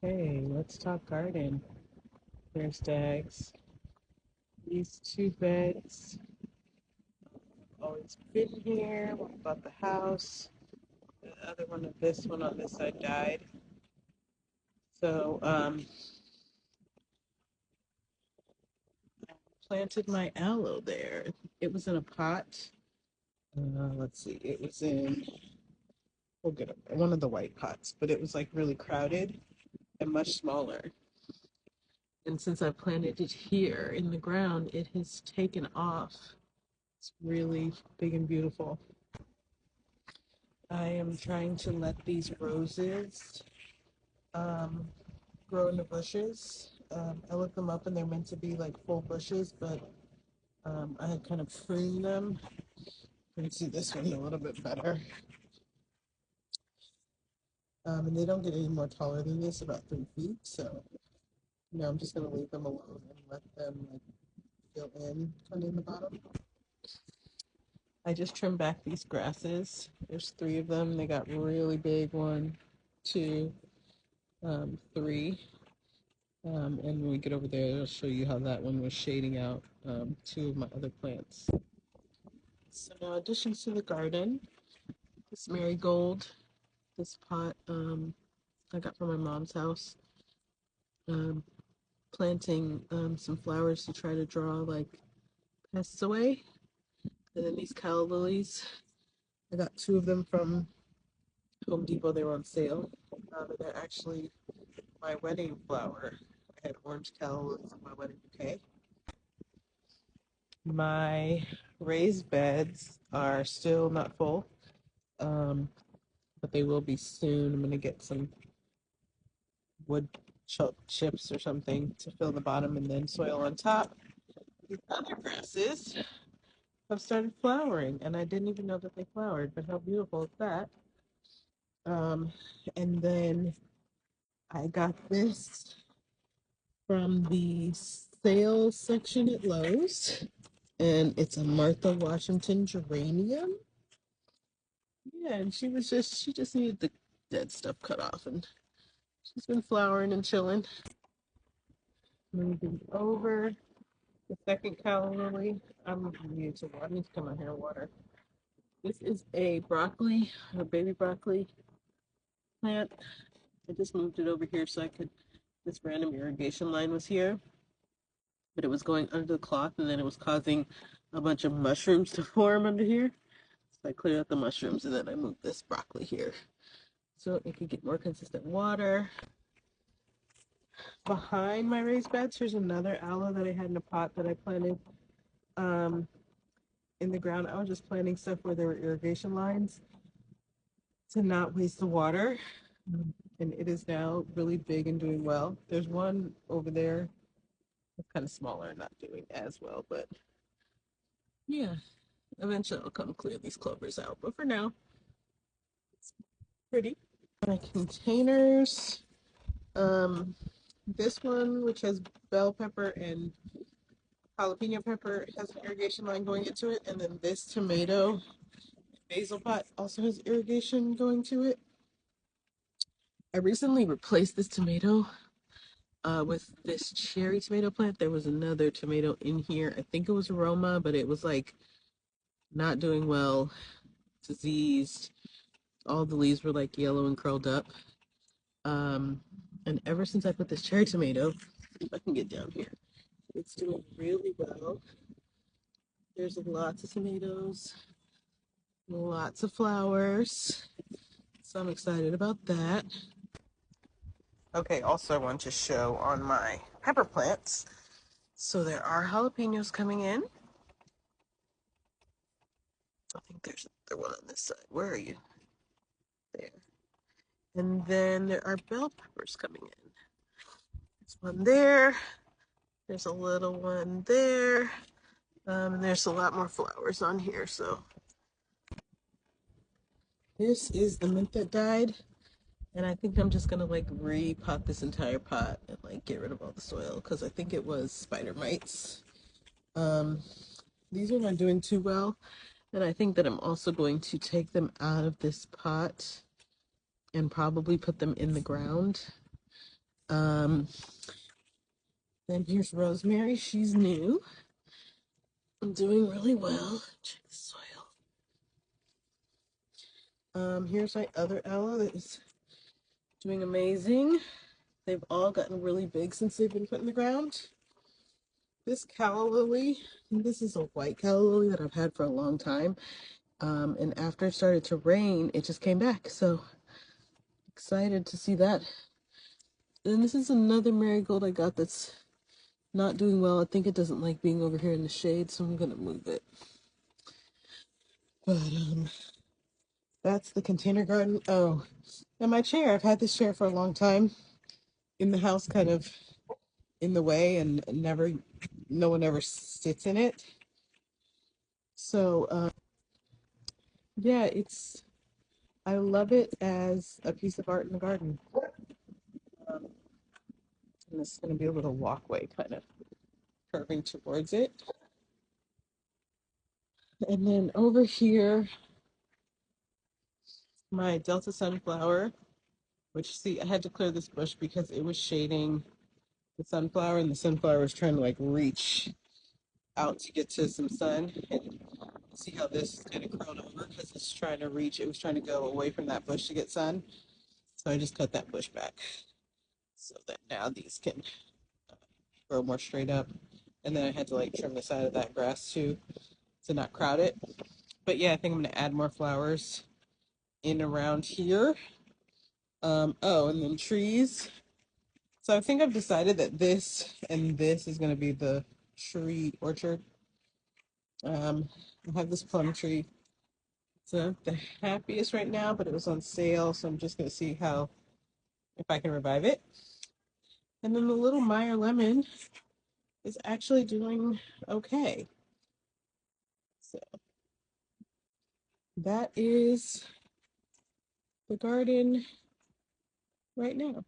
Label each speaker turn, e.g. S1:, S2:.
S1: Okay, let's talk garden. There's Dags. These two beds always been here. When we bought the house. The other one of this one on this side died. So I planted my aloe there. It was in a pot. Let's see, it was in we'll get one of the white pots, but it was like really crowded and much smaller. And since I planted it here in the ground, it has taken off. It's really big and beautiful. I am trying to let these roses um, grow into bushes. I looked them up and they're meant to be like full bushes, but I had kind of pruned them. You can see this one a little bit better. And they don't get any more taller than this, about 3 feet. So, I'm just gonna leave them alone and let them like fill in kind of in the bottom. I just trimmed back these grasses. There's three of them. They got really big. One, two, three. And when we get over there, I'll show you how that one was shading out two of my other plants. So now additions to the garden, this marigold, this pot I got from my mom's house. Um, Planting some flowers to try to draw like pests away. And then these calla lilies, I got two of them from Home Depot. They were on sale. And they're actually my wedding flower. I had orange calla lilies in my wedding bouquet. My raised beds are still not full, but they will be soon. I'm going to get some wood chips or something to fill the bottom and then soil on top. These other grasses have started flowering, and I didn't even know that they flowered, but how beautiful is that? Um, and then I got this from the sales section at Lowe's, and it's a Martha Washington geranium. Yeah, and she just needed the dead stuff cut off, and she's been flowering and chilling. Moving over the second calla lily. I'm new to water. I need to come out here and water. This is a broccoli, a baby broccoli plant. I just moved it over here so I could. This random irrigation line was here, but it was going under the cloth, and then it was causing a bunch of mushrooms to form under here. So I cleared out the mushrooms, and then I moved this broccoli here so it could get more consistent water. Behind my raised beds, here's another aloe that I had in a pot that I planted um, in the ground. I was just planting stuff where there were irrigation lines to not waste the water. And it is now really big and doing well. There's one over there that's kind of smaller and not doing as well, but yeah, eventually I'll come clear these clovers out. But for now, it's pretty. My containers, um, this one, which has bell pepper and jalapeno pepper, has an irrigation line going into it, and then this tomato basil pot also has irrigation going to it. I recently replaced this tomato with this cherry tomato plant. There was another tomato in here. I think it was Aroma, but it was like not doing well, diseased. All the leaves were like yellow and curled up. And ever since I put this cherry tomato, if I can get down here, it's doing really well. There's lots of tomatoes, lots of flowers. So I'm excited about that. Okay, also I want to show on my pepper plants. So there are jalapenos coming in. I think there's another one on this side. Where are you? There. And then there are bell peppers coming in. There's one there. There's a little one there. And there's a lot more flowers on here. So this is the mint that died. And I think I'm just gonna like repot this entire pot and like get rid of all the soil because I think it was spider mites. These are not doing too well. And I think that I'm also going to take them out of this pot and probably put them in the ground Um, then here's rosemary. She's new. I'm doing really well. Check the soil. Here's my other aloe that is doing amazing. They've all gotten really big since they've been put in the ground. This calla lily, this is a white calla lily that I've had for a long time. And after it started to rain, it just came back. So excited to see that. And this is another marigold I got that's not doing well. I think it doesn't like being over here in the shade, so I'm gonna move it. But that's the container garden. Oh, and my chair. I've had this chair for a long time in the house, kind of in the way, and never, no one ever sits in it. So yeah, I love it as a piece of art in the garden. Um, and this is gonna be a little walkway, kind of curving towards it. And then over here, my Delta sunflower, which, see, I had to clear this bush because it was shading the sunflower, and the sunflower was trying to like reach out to get to some sun. And see how this is kind of curled over because it's trying to reach, it was trying to go away from that bush to get sun. So I just cut that bush back so that now these can grow more straight up. And then I had to like trim the side of that grass too to not crowd it. But yeah, I think I'm going to add more flowers in around here. Oh, and then trees. So I think I've decided that this and this is going to be the tree orchard. I have this plum tree. It's not the happiest right now, but it was on sale, so I'm just going to see how, if I can revive it. And then the little Meyer lemon is actually doing okay. So that is the garden right now.